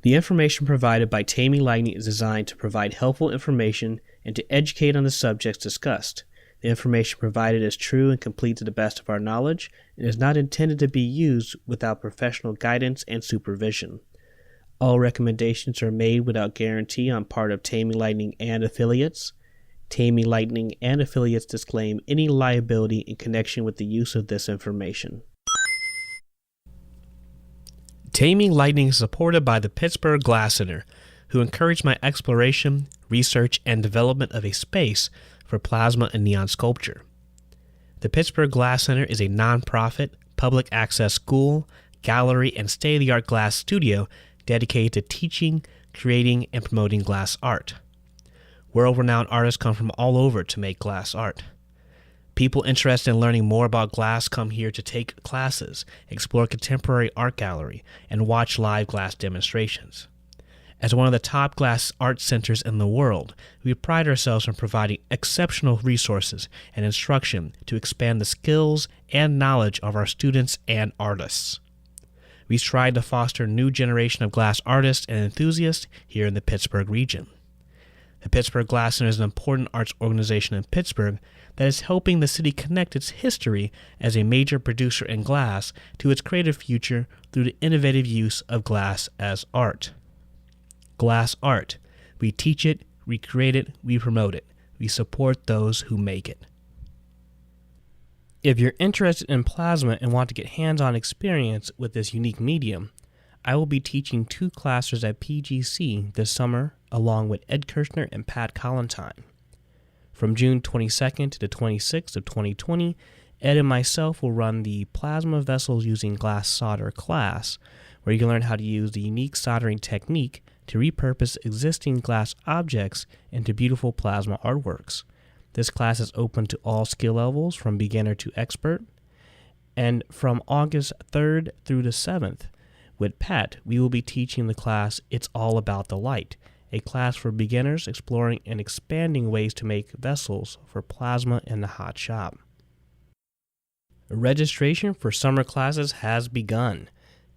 The information provided by Taming Lightning is designed to provide helpful information and to educate on the subjects discussed. The information provided is true and complete to the best of our knowledge and is not intended to be used without professional guidance and supervision. All recommendations are made without guarantee on part of Taming Lightning and affiliates. Taming Lightning and affiliates disclaim any liability in connection with the use of this information. Taming Lightning is supported by the Pittsburgh Glass Center, who encouraged my exploration, research, and development of a space for plasma and neon sculpture. The Pittsburgh Glass Center is a nonprofit, public access school, gallery, and state-of-the-art glass studio dedicated to teaching, creating, and promoting glass art. World-renowned artists come from all over to make glass art. People interested in learning more about glass come here to take classes, explore contemporary art gallery, and watch live glass demonstrations. As one of the top glass art centers in the world, we pride ourselves on providing exceptional resources and instruction to expand the skills and knowledge of our students and artists. We strive to foster a new generation of glass artists and enthusiasts here in the Pittsburgh region. The Pittsburgh Glass Center is an important arts organization in Pittsburgh that is helping the city connect its history as a major producer in glass to its creative future through the innovative use of glass as art. Glass art. We teach it, we create it, we promote it. We support those who make it. If you're interested in plasma and want to get hands-on experience with this unique medium, I will be teaching 2 classes at PGC this summer along with Ed Kirshner and Pat Collentine. From June 22nd to the 26th of 2020, Ed and myself will run the Plasma Vessels Using Glass Solder class, where you can learn how to use the unique soldering technique to repurpose existing glass objects into beautiful plasma artworks. This class is open to all skill levels from beginner to expert. And from August 3rd through the 7th, with Pat, we will be teaching the class It's All About the Light, a class for beginners exploring and expanding ways to make vessels for plasma in the hot shop. Registration for summer classes has begun,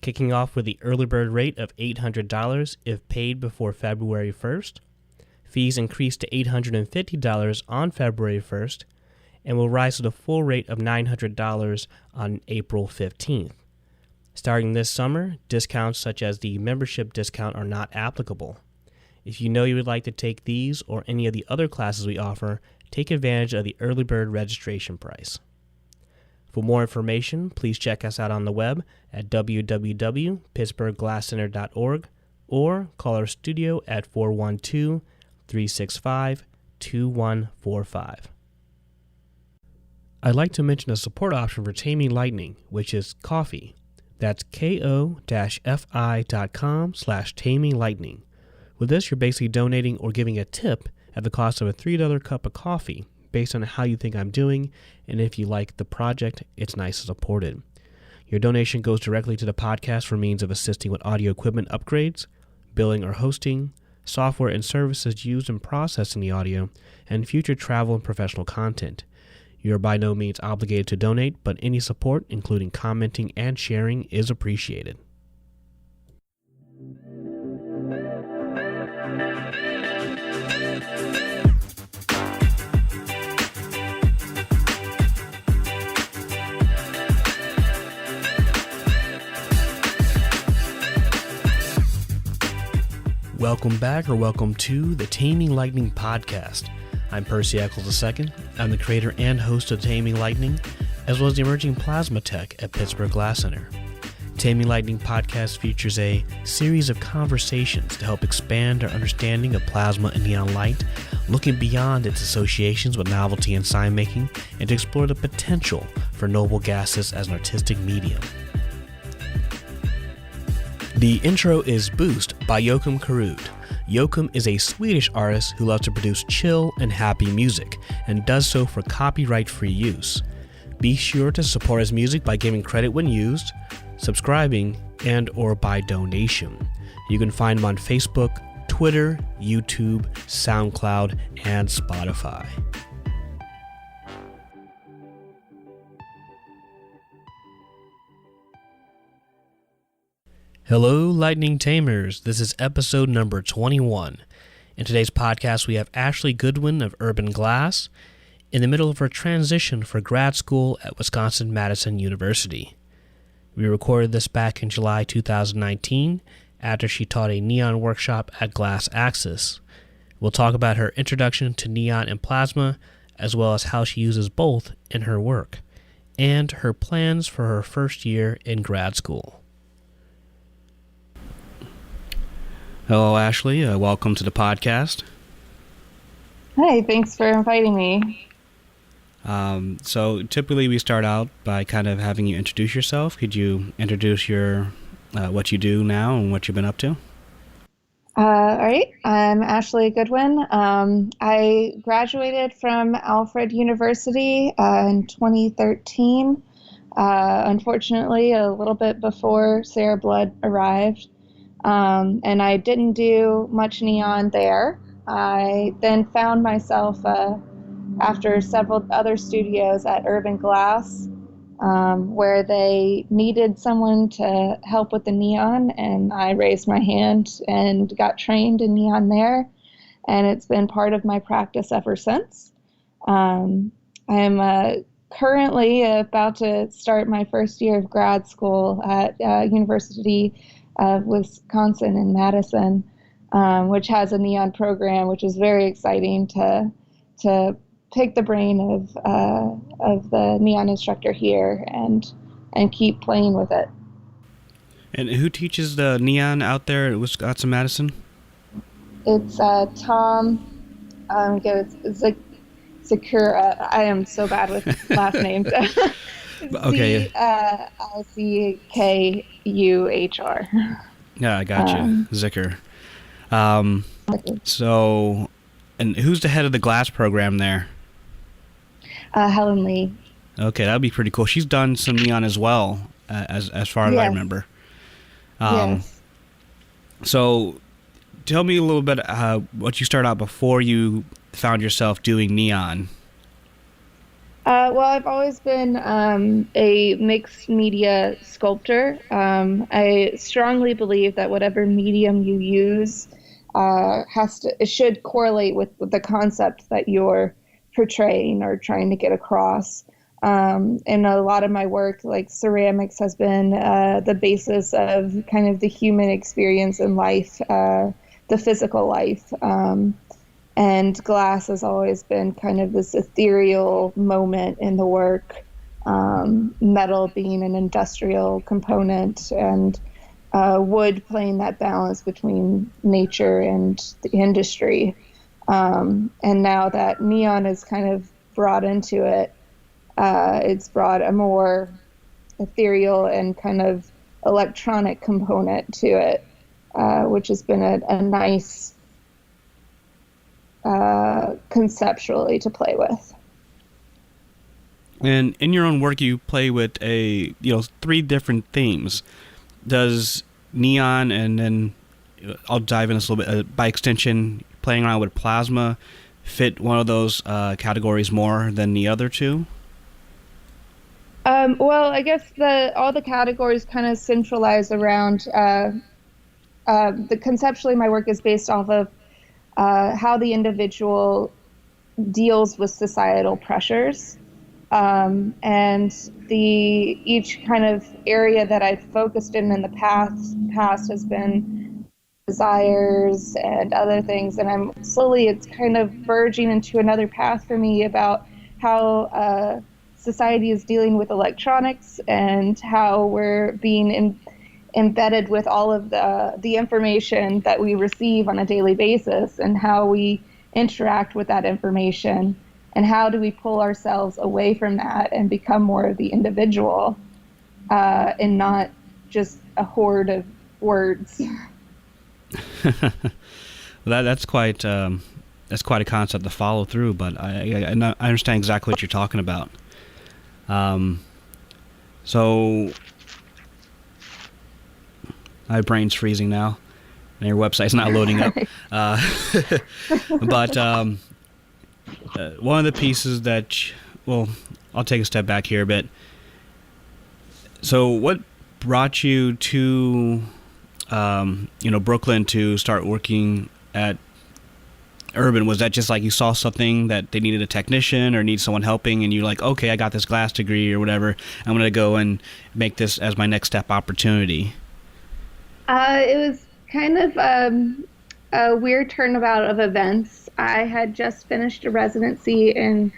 kicking off with the early bird rate of $800 if paid before February 1st. Fees increase to $850 on February 1st and will rise to the full rate of $900 on April 15th. Starting this summer, discounts such as the membership discount are not applicable. If you know you would like to take these or any of the other classes we offer, take advantage of the early bird registration price. For more information, please check us out on the web at www.pittsburghglasscenter.org or call our studio at 412-365-2145. I'd like to mention a support option for Taming Lightning, which is Ko-fi. That's ko-fi.com/taminglightning. With this, you're basically donating or giving a tip at the cost of a $3 cup of coffee based on how you think I'm doing, and if you like the project, it's nice and supported. Your donation goes directly to the podcast for means of assisting with audio equipment upgrades, billing or hosting, software and services used in processing the audio, and future travel and professional content. You are by no means obligated to donate, but any support, including commenting and sharing, is appreciated. Welcome back, or welcome to the Taming Lightning podcast. I'm Percy Eccles II. I'm the creator and host of Taming Lightning, as well as the emerging plasma tech at Pittsburgh Glass Center. Taming Lightning podcast features a series of conversations to help expand our understanding of plasma and neon light, looking beyond its associations with novelty and sign making, and to explore the potential for noble gases as an artistic medium. The intro is Boost by Joachim Karud. Joachim is a Swedish artist who loves to produce chill and happy music, and does so for copyright-free use. Be sure to support his music by giving credit when used, subscribing, and or by donation. You can find him on Facebook, Twitter, YouTube, SoundCloud, and Spotify. Hello, Lightning Tamers. This is episode number 21. In today's podcast, we have Ashley Goodwyn of Urban Glass in the middle of her transition for grad school at Wisconsin-Madison University. We recorded this back in July 2019 after she taught a neon workshop at Glass Axis. We'll talk about her introduction to neon and plasma, as well as how she uses both in her work, and her plans for her first year in grad school. Hello, Ashley. Welcome to the podcast. Hi, thanks for inviting me. So typically we start out by kind of having you introduce yourself. Could you introduce your what you do now and what you've been up to? All right, I'm Ashley Goodwyn. I graduated from Alfred University in 2013, unfortunately a little bit before Sarah Blood arrived. And I didn't do much neon there. I then found myself after several other studios at Urban Glass, where they needed someone to help with the neon, and I raised my hand and got trained in neon there, and it's been part of my practice ever since. I'm currently about to start my first year of grad school at University of Wisconsin-Madison, which has a neon program, which is very exciting to pick the brain of the neon instructor here and keep playing with it. And who teaches the neon out there at Wisconsin-Madison? It's Tom. Zakura. I am so bad with last names. Okay. Zikuhr. Yeah, I got you. Zicker. So, and who's the head of the glass program there? Helen Lee. Okay, that'd be pretty cool. She's done some neon as well, as far as I remember. Yes. So, tell me a little bit what you started out before you found yourself doing neon. Well, I've always been a mixed media sculptor. I strongly believe that whatever medium you use it should correlate with the concept that you're portraying or trying to get across. And a lot of my work, like ceramics, has been the basis of kind of the human experience in life, the physical life. And glass has always been kind of this ethereal moment in the work, metal being an industrial component, and wood playing that balance between nature and the industry. And now that neon is kind of brought into it, it's brought a more ethereal and kind of electronic component to it, which has been a nice conceptually to play with. And in your own work, you play with three different themes. Does neon, and then I'll dive in this a little bit, by extension, playing around with plasma, fit one of those categories more than the other two? Well, I guess all the categories kind of centralize around conceptually my work is based off of how the individual deals with societal pressures. And each kind of area that I've focused in the past has been desires and other things. And it's kind of verging into another path for me about how society is dealing with electronics and how we're being embedded with all of the information that we receive on a daily basis, and how we interact with that information, and how do we pull ourselves away from that and become more of the individual, and not just a horde of words. Well, that's quite a concept to follow through, but I understand exactly what you're talking about. So my brain's freezing now, and your website's not loading up. But one of the pieces I'll take a step back here a bit. So what brought you to Brooklyn to start working at Urban? Was that just like you saw something that they needed a technician or need someone helping, and you're like, okay, I got this glass degree or whatever, I'm going to go and make this as my next step opportunity? It was kind of a weird turnabout of events. I had just finished a residency in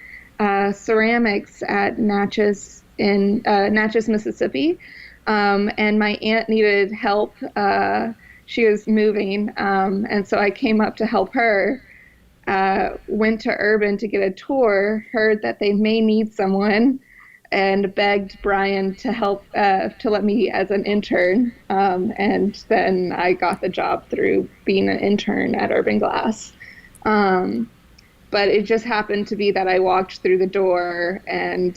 ceramics at Natchez Mississippi, and my aunt needed help. She was moving, and so I came up to help her. Went to Urban to get a tour, heard that they may need someone, and begged Brian to help, to let me as an intern. And then I got the job through being an intern at Urban Glass. But it just happened to be that I walked through the door and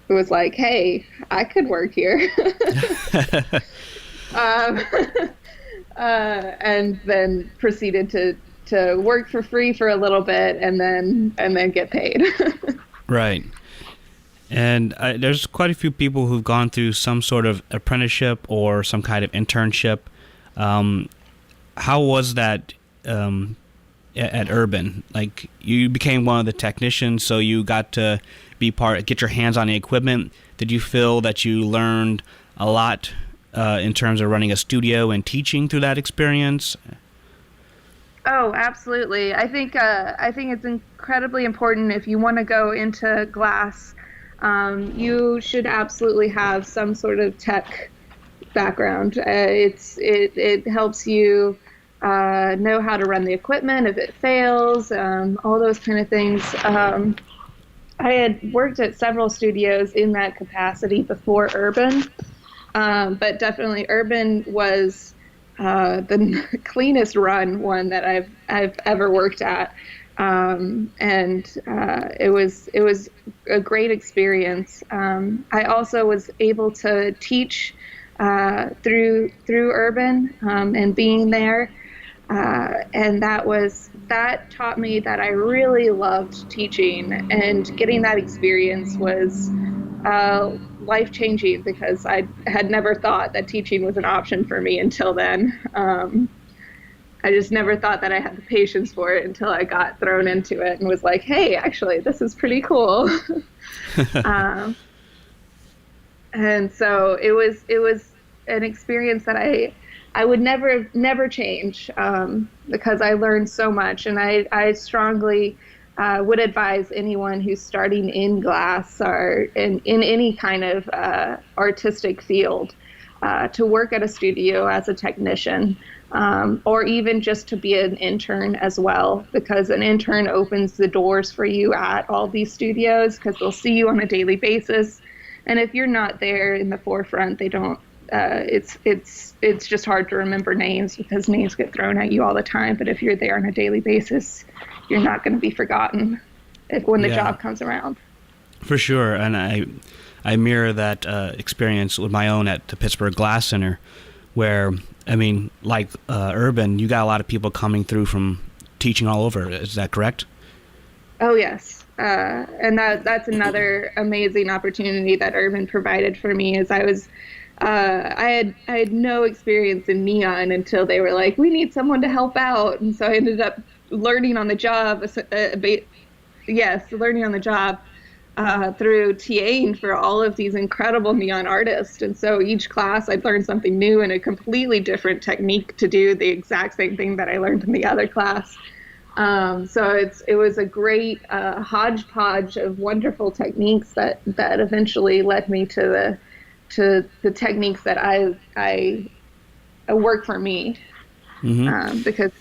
it was like, hey, I could work here. And then proceeded to work for free for a little bit and then get paid. Right. And there's quite a few people who've gone through some sort of apprenticeship or some kind of internship. How was that at Urban? Like, you became one of the technicians, so you got to get your hands on the equipment. Did you feel that you learned a lot in terms of running a studio and teaching through that experience? Oh, absolutely. I think it's incredibly important if you want to go into glass. You should absolutely have some sort of tech background. It helps you know how to run the equipment if it fails, all those kind of things. I had worked at several studios in that capacity before Urban, but definitely Urban was the cleanest run one that I've ever worked at, and it was a great experience. I also was able to teach through Urban and being there, and that taught me that I really loved teaching, and getting that experience was life-changing because I had never thought that teaching was an option for me until then. I just never thought that I had the patience for it until I got thrown into it and was like, hey, actually, this is pretty cool. And so it was an experience that I would never change, because I learned so much, and I strongly would advise anyone who's starting in glass or in any kind of artistic field to work at a studio as a technician, or even just to be an intern as well, because an intern opens the doors for you at all these studios because they'll see you on a daily basis. And if you're not there in the forefront, they don't. It's just hard to remember names because names get thrown at you all the time. But if you're there on a daily basis, you're not going to be forgotten when the job comes around. For sure, and I mirror that experience with my own at the Pittsburgh Glass Center, where, I mean, like Urban, you got a lot of people coming through from teaching all over. Is that correct? Oh, yes. And that's another amazing opportunity that Urban provided for me. Is I had no experience in neon until they were like, we need someone to help out. And so I ended up learning on the job, learning on the job through TAing for all of these incredible neon artists. And so each class I'd learn something new and a completely different technique to do the exact same thing that I learned in the other class. So it was a great hodgepodge of wonderful techniques that eventually led me to the techniques that I work for me. Mm-hmm. Because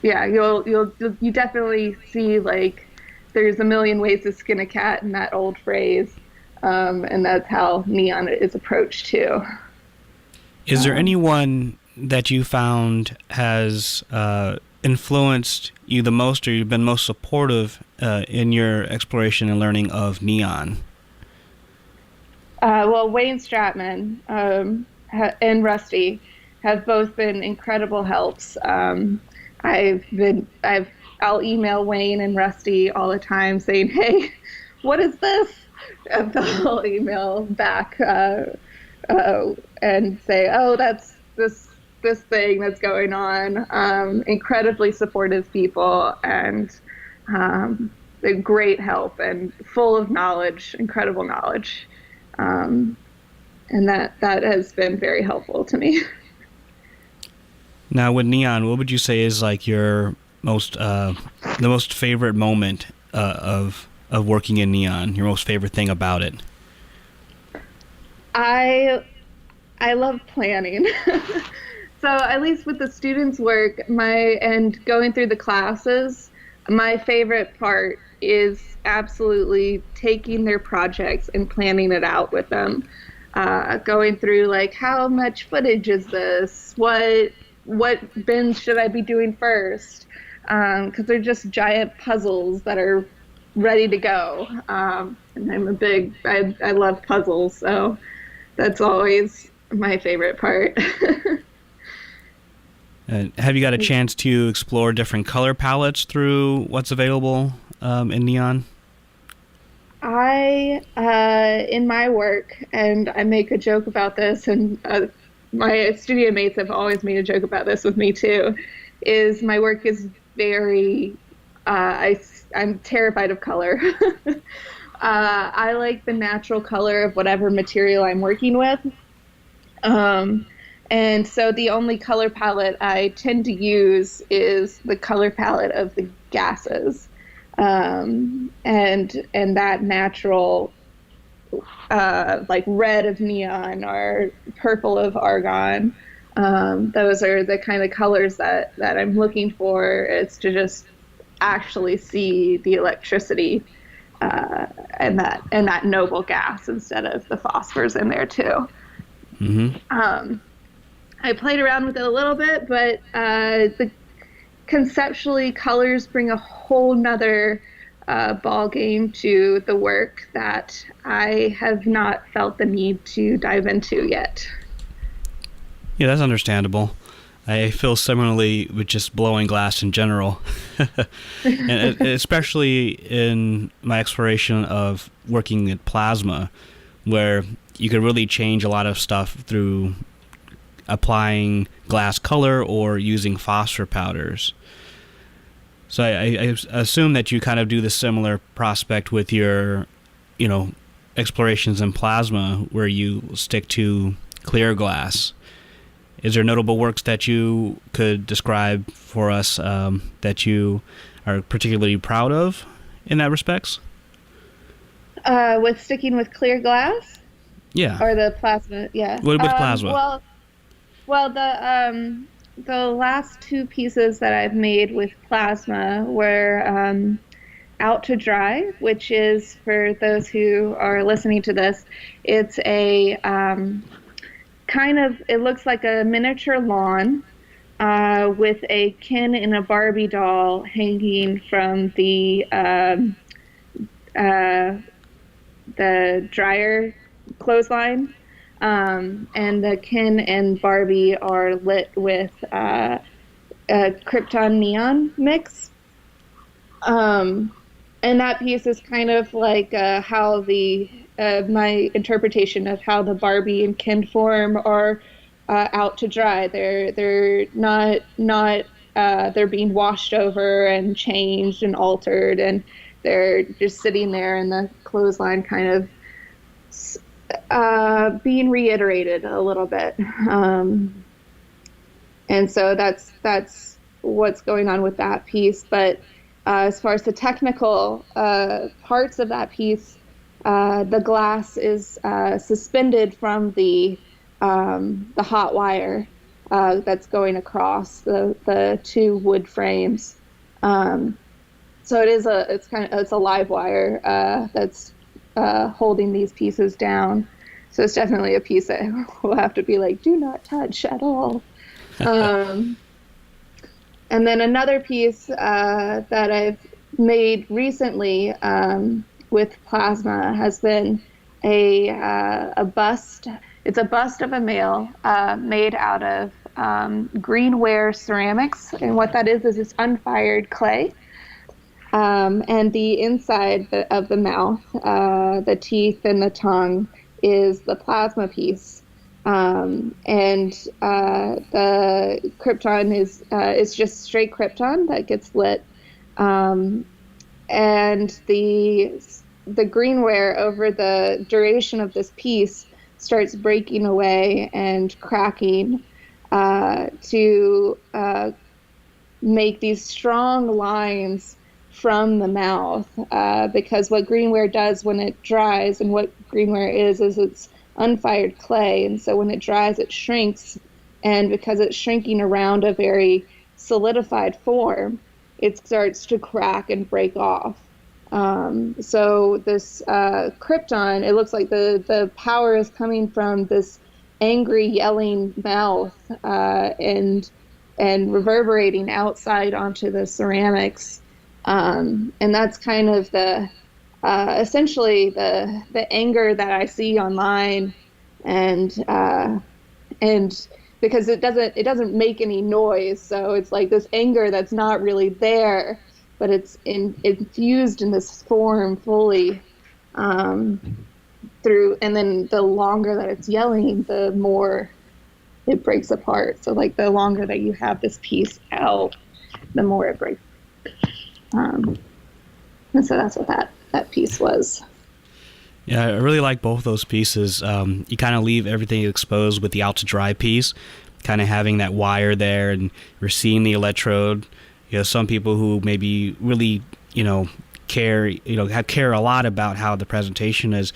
you definitely see, like, there's a million ways to skin a cat in that old phrase, and that's how neon is approached too. Is there anyone that you found has influenced you the most, or you've been most supportive in your exploration and learning of neon? Well, Wayne Stratman and Rusty have both been incredible helps. I'll email Wayne and Rusty all the time saying, hey, what is this? And they'll email back and say, oh, that's this thing that's going on. Incredibly supportive people, and they're great help and full of knowledge, incredible knowledge. And that has been very helpful to me. Now, with Neon, what would you say is like your the most favorite moment of working in Neon? Your most favorite thing about it? I love planning. So at least with the students' work, and going through the classes, my favorite part is absolutely taking their projects and planning it out with them. Going through like, how much footage is this? What bins should I be doing first? Because they're just giant puzzles that are ready to go. And I love puzzles, so that's always my favorite part. Have you got a chance to explore different color palettes through what's available in Neon? In my work, and I make a joke about this, and my studio mates have always made a joke about this with me too, is my work is very, I'm terrified of color. I like the natural color of whatever material I'm working with. And so the only color palette I tend to use is the color palette of the gases. And that natural, like red of neon or purple of argon. Those are the kind of colors that I'm looking for. It's to just actually see the electricity and that noble gas instead of the phosphors in there too. Mm-hmm. I played around with it a little bit, but conceptually, colors bring a whole nother ball game to the work that I have not felt the need to dive into yet. Yeah, that's understandable. I feel similarly with just blowing glass in general, and especially in my exploration of working at plasma, where you could really change a lot of stuff through applying glass color or using phosphor powders. So I assume that you kind of do the similar prospect with your, explorations in plasma, where you stick to clear glass. Is there notable works that you could describe for us that you are particularly proud of in that respects? With sticking with clear glass? Yeah. Or the plasma? Yeah. With plasma? Well, the last two pieces that I've made with plasma were Out to Dry, which is, for those who are listening to this, it's a it looks like a miniature lawn with a Ken and a Barbie doll hanging from the dryer clothesline. And the Ken and Barbie are lit with a Krypton neon mix. And that piece is kind of like how my interpretation of how the Barbie and Ken form are out to dry. They're not they're being washed over and changed and altered, and they're just sitting there in the clothesline, kind of being reiterated a little bit. And so that's what's going on with that piece. But as far as the technical parts of that piece, the glass is suspended from the hot wire that's going across the two wood frames. So it's a live wire that's holding these pieces down. So it's definitely a piece that will have to be like, do not touch at all. And then another piece that I've made recently with plasma has been a bust. It's a bust of a male made out of greenware ceramics. And what that is it's unfired clay. And the inside of the mouth, the teeth and the tongue, is the plasma piece. And the krypton is just straight krypton that gets lit. And the greenware over the duration of this piece starts breaking away and cracking to make these strong lines from the mouth, because what greenware does when it dries, and what greenware is it's unfired clay, and so when it dries it shrinks, and because it's shrinking around a very solidified form, it starts to crack and break off. So this krypton, it looks like the power is coming from this angry yelling mouth, and reverberating outside onto the ceramics. And that's kind of the essentially the anger that I see online, and because it doesn't make any noise, so it's like this anger that's not really there, but it's infused in this form fully through, and then the longer that it's yelling, the more it breaks apart. So like the longer that you have this piece out, the more it breaks. And so that's what that piece was. Yeah, I really like both those pieces. You kind of leave everything exposed with the out to dry piece, kind of having that wire there, and you're seeing the electrode. You know, some people who maybe really, care a lot about how the presentation is,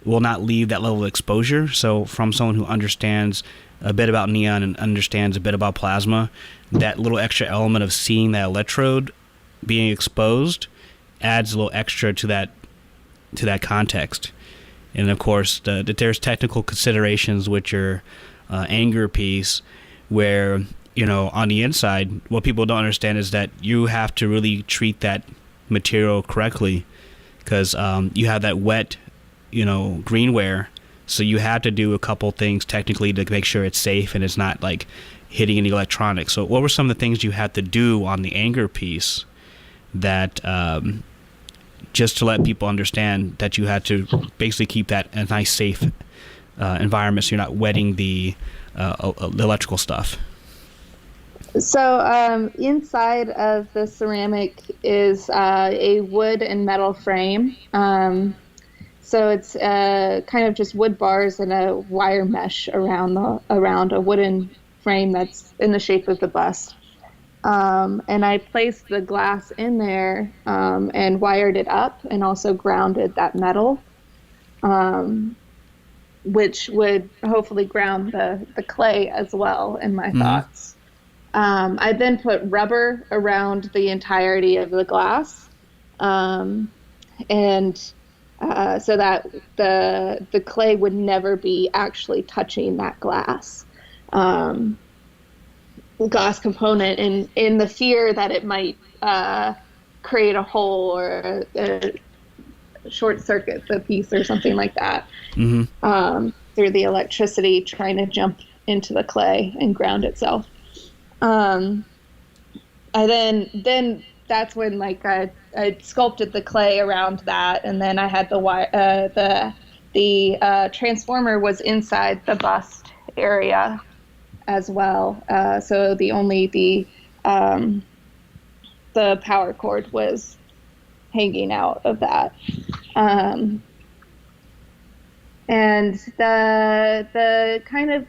will not leave that level of exposure. So from someone who understands a bit about neon and understands a bit about plasma, that little extra element of seeing that electrode being exposed adds a little extra to that context. And of course, there's technical considerations with your anger piece, where on the inside, what people don't understand is that you have to really treat that material correctly, because you have that wet, greenware. So you have to do a couple things technically to make sure it's safe and it's not like hitting any electronics. So what were some of the things you had to do on the anger piece that just to let people understand that you had to basically keep that a nice safe environment, so you're not wetting the electrical stuff? So inside of the ceramic is a wood and metal frame. So it's kind of just wood bars and a wire mesh around a wooden frame that's in the shape of the bust. And I placed the glass in there and wired it up, and also grounded that metal, which would hopefully ground the clay as well, in my thoughts. I then put rubber around the entirety of the glass, and so that the clay would never be actually touching that glass component, in the fear that it might create a hole or a short circuit the piece or something like that, through the electricity trying to jump into the clay and ground itself. And then that's when I sculpted the clay around that, and then I had the transformer was inside the bust area as well. So the power cord was hanging out of that. And the kind of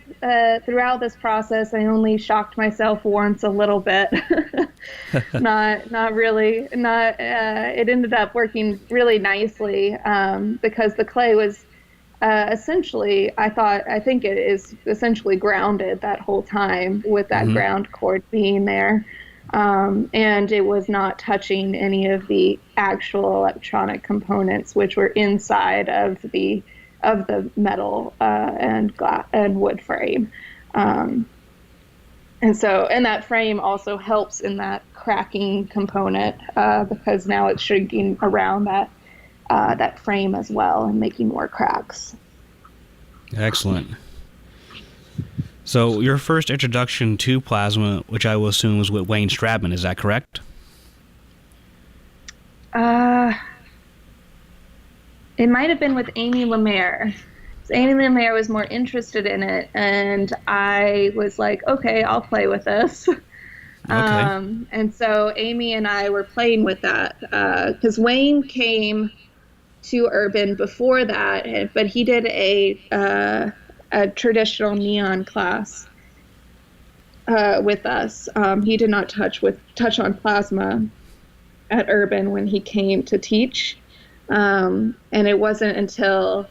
throughout this process, I only shocked myself once a little bit. not really. It ended up working really nicely because the clay was essentially, I think it is essentially grounded that whole time, with that ground cord being there. And it was not touching any of the actual electronic components, which were inside of the metal and glass and wood frame. And that frame also helps in that cracking component, because now it's shrinking around that frame as well and making more cracks. Excellent. So your first introduction to plasma, which I will assume was with Wayne Stradman, is that correct? It might have been with Amy Lemire. So Amy Lemire was more interested in it, and I was like, okay, I'll play with this. Okay. And so Amy and I were playing with that because Wayne came to Urban before that, but he did a traditional neon class with us. He did not touch on plasma at Urban when he came to teach, and it wasn't until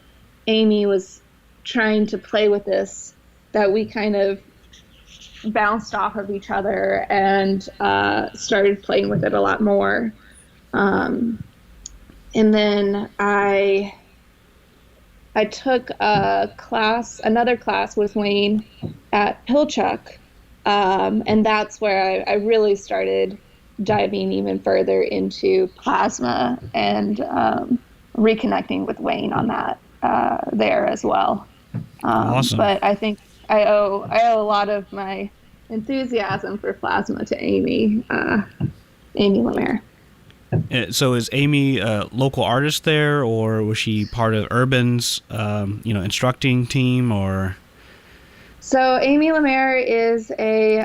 Amy was trying to play with this that we kind of bounced off of each other and started playing with it a lot more. And then I took another class with Wayne at Pilchuck, and that's where I really started diving even further into plasma and reconnecting with Wayne on that there as well. Awesome. But I think I owe a lot of my enthusiasm for plasma to Amy Lemire. So is Amy a local artist there, or was she part of Urban's, instructing team, or? So Amy Lemire is a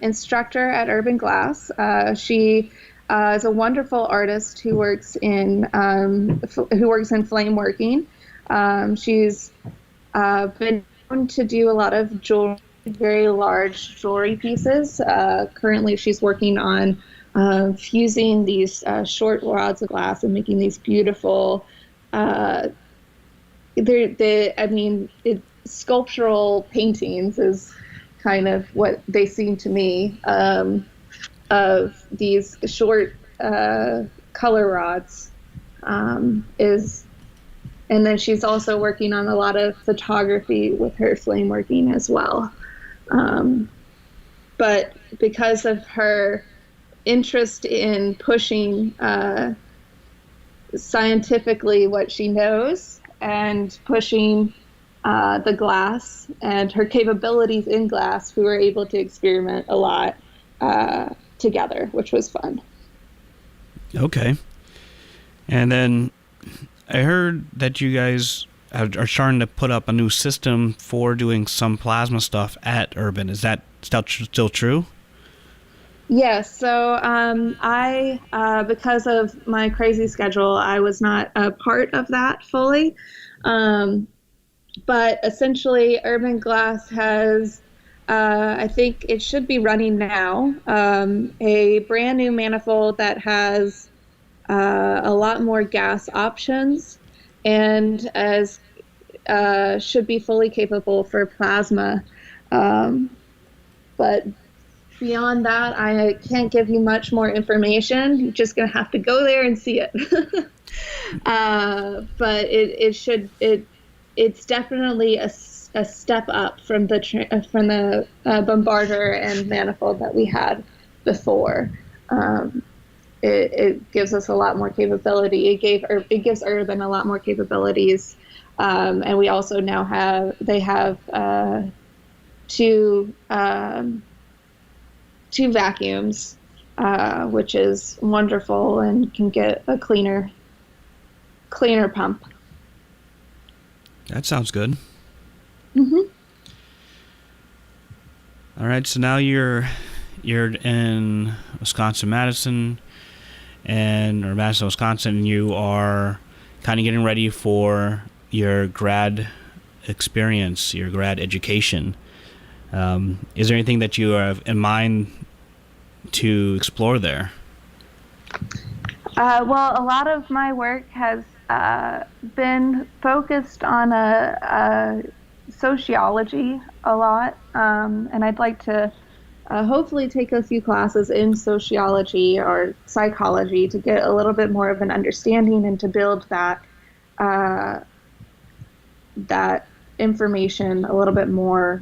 instructor at Urban Glass. She is a wonderful artist who works in flame working. She's been known to do a lot of jewelry, very large jewelry pieces. Currently, she's working on fusing these short rods of glass and making these beautiful. Sculptural paintings is kind of what they seem to me, of these short color rods. And then she's also working on a lot of photography with her flame working as well. But because of her interest in pushing scientifically what she knows and pushing the glass and her capabilities in glass, we were able to experiment a lot together, which was fun. Okay. And then I heard that you guys are starting to put up a new system for doing some plasma stuff at Urban. Is that still true? Yes. So I, because of my crazy schedule, I was not a part of that fully. But essentially, Urban Glass has, I think it should be running now, a brand new manifold that has a lot more gas options and should be fully capable for plasma. But beyond that, I can't give you much more information. You're just going to have to go there and see it. But it's definitely a step up from the bombarder and manifold that we had before. It gives us a lot more capability. It gives Urban a lot more capabilities, and we also now have two vacuums, which is wonderful and can get a cleaner pump. That sounds good. Mm-hmm. All right, so now you're in Wisconsin-Madison or Madison, Wisconsin, and you are kind of getting ready for your grad experience, your grad education. Is there anything that you have in mind to explore there? Well, a lot of my work has been focused on sociology a lot, and I'd like to hopefully take a few classes in sociology or psychology to get a little bit more of an understanding and to build that information a little bit more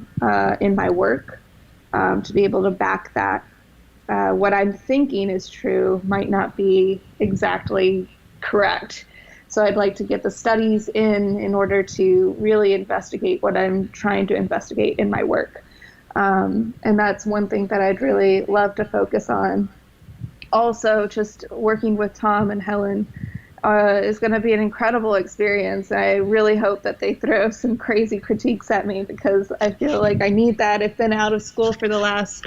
in my work, to be able to back that. What I'm thinking is true might not be exactly correct. So I'd like to get the studies in order to really investigate what I'm trying to investigate in my work. And that's one thing that I'd really love to focus on. Also, just working with Tom and Helen is going to be an incredible experience. I really hope that they throw some crazy critiques at me, because I feel like I need that. I've been out of school for the last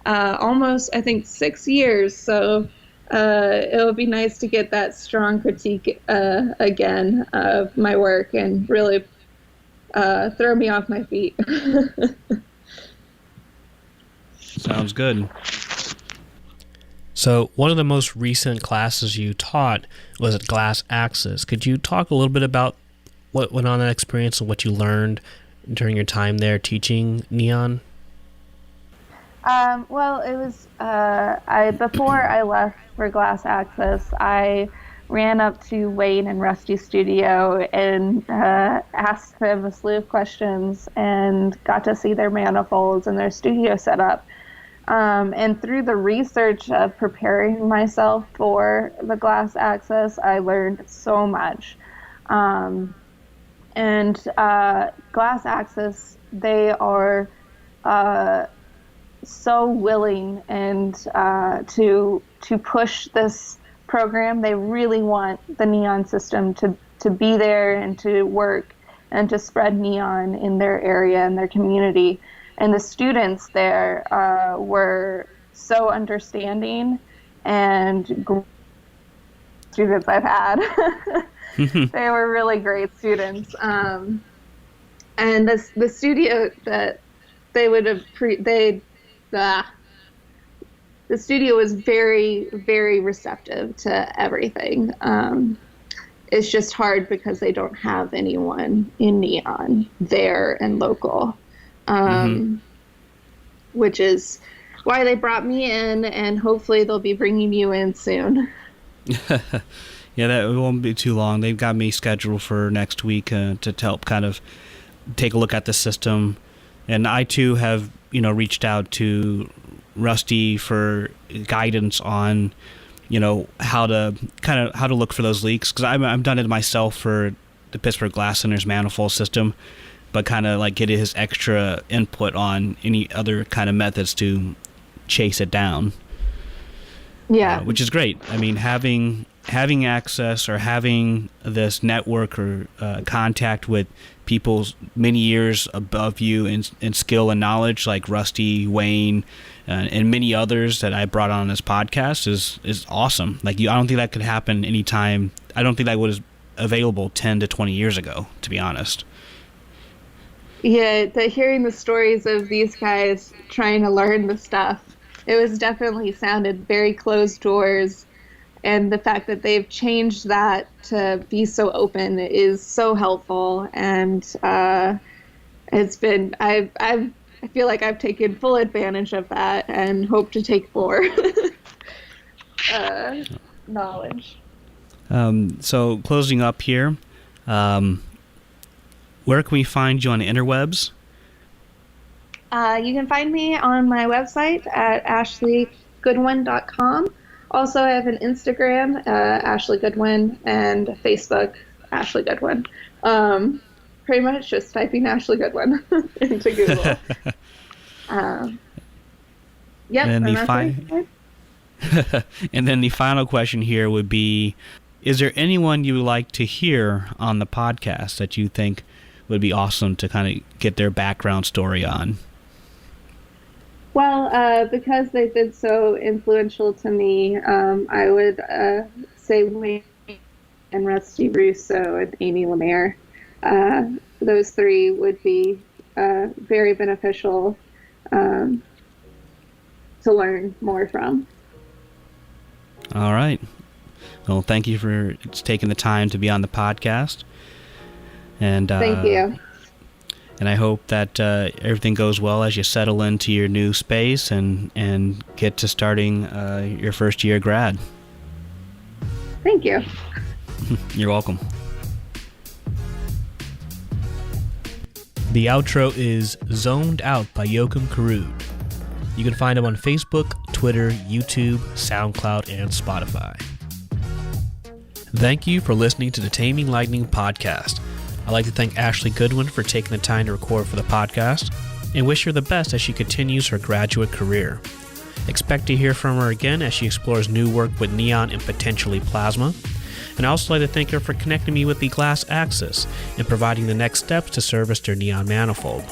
almost, I think, 6 years. So it would be nice to get that strong critique again of my work and really throw me off my feet. Sounds good. So one of the most recent classes you taught was at Glass Axis. Could you talk a little bit about what went on in that experience and what you learned during your time there teaching neon? Well, it was before I left for Glass Axis, I ran up to Wayne and Rusty's studio and asked them a slew of questions and got to see their manifolds and their studio setup. And through the research of preparing myself for the Glass Axis, I learned so much. And Glass Axis, they are so willing and to push this program. They really want the neon system to be there and to work and to spread neon in their area and their community. And the students there were so understanding, and students I've had. They were really great students. And the studio that they would have the studio was very, very receptive to everything. It's just hard because they don't have anyone in neon there and local. Which is why they brought me in, and hopefully they'll be bringing you in soon. Yeah, that won't be too long. They've got me scheduled for next week to help kind of take a look at the system. And I too have, reached out to Rusty for guidance on, how to look for those leaks, because I've done it myself for the Pittsburgh Glass Center's manifold system, but kind of like getting his extra input on any other kind of methods to chase it down. Yeah, which is great. I mean, having access or having this network or contact with people many years above you in skill and knowledge, like Rusty, Wayne, and many others that I brought on this podcast is awesome. Like, I don't think that could happen anytime. I don't think that was available 10 to 20 years ago, to be honest. Yeah, hearing the stories of these guys trying to learn the stuff, it was definitely sounded very closed doors. And the fact that they've changed that to be so open is so helpful. And it's been, I feel like I've taken full advantage of that and hope to take more knowledge. So closing up here, where can we find you on the interwebs? You can find me on my website at ashleygoodwyn.com. Also, I have an Instagram, Ashley Goodwyn, and Facebook, Ashley Goodwyn. Pretty much just typing Ashley Goodwyn into Google. Yep. And then the final question here would be, is there anyone you would like to hear on the podcast that you think would be awesome to kind of get their background story on? Well, because they've been so influential to me, I would say Wayne and Rusty Russo and Amy Lemire. Those three would be very beneficial to learn more from. All right. Well, thank you for taking the time to be on the podcast. And thank you. And I hope that everything goes well as you settle into your new space and get to starting your first year grad. Thank you. You're welcome. The outro is Zoned Out by Joachim Karud. You can find him on Facebook, Twitter, YouTube, SoundCloud, and Spotify. Thank you for listening to the Taming Lightning podcast. I'd like to thank Ashley Goodwyn for taking the time to record for the podcast and wish her the best as she continues her graduate career. Expect to hear from her again as she explores new work with neon and potentially plasma. And I also like to thank her for connecting me with the Glass Axis and providing the next steps to service their Neon Manifold.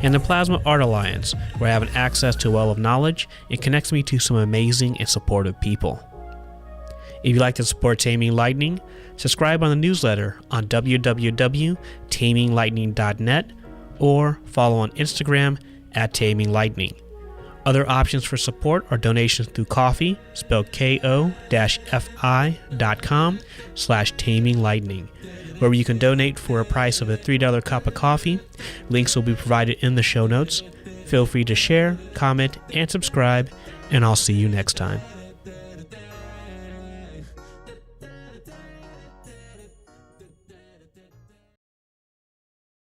And the Plasma Art Alliance, where I have an access to a well of knowledge and connects me to some amazing and supportive people. If you'd like to support Taming Lightning, subscribe on the newsletter on www.taminglightning.net or follow on Instagram at Taming Lightning. Other options for support are donations through Ko-fi, spelled ko-fi.com/taminglightning, where you can donate for a price of a $3 cup of coffee. Links will be provided in the show notes. Feel free to share, comment, and subscribe, and I'll see you next time.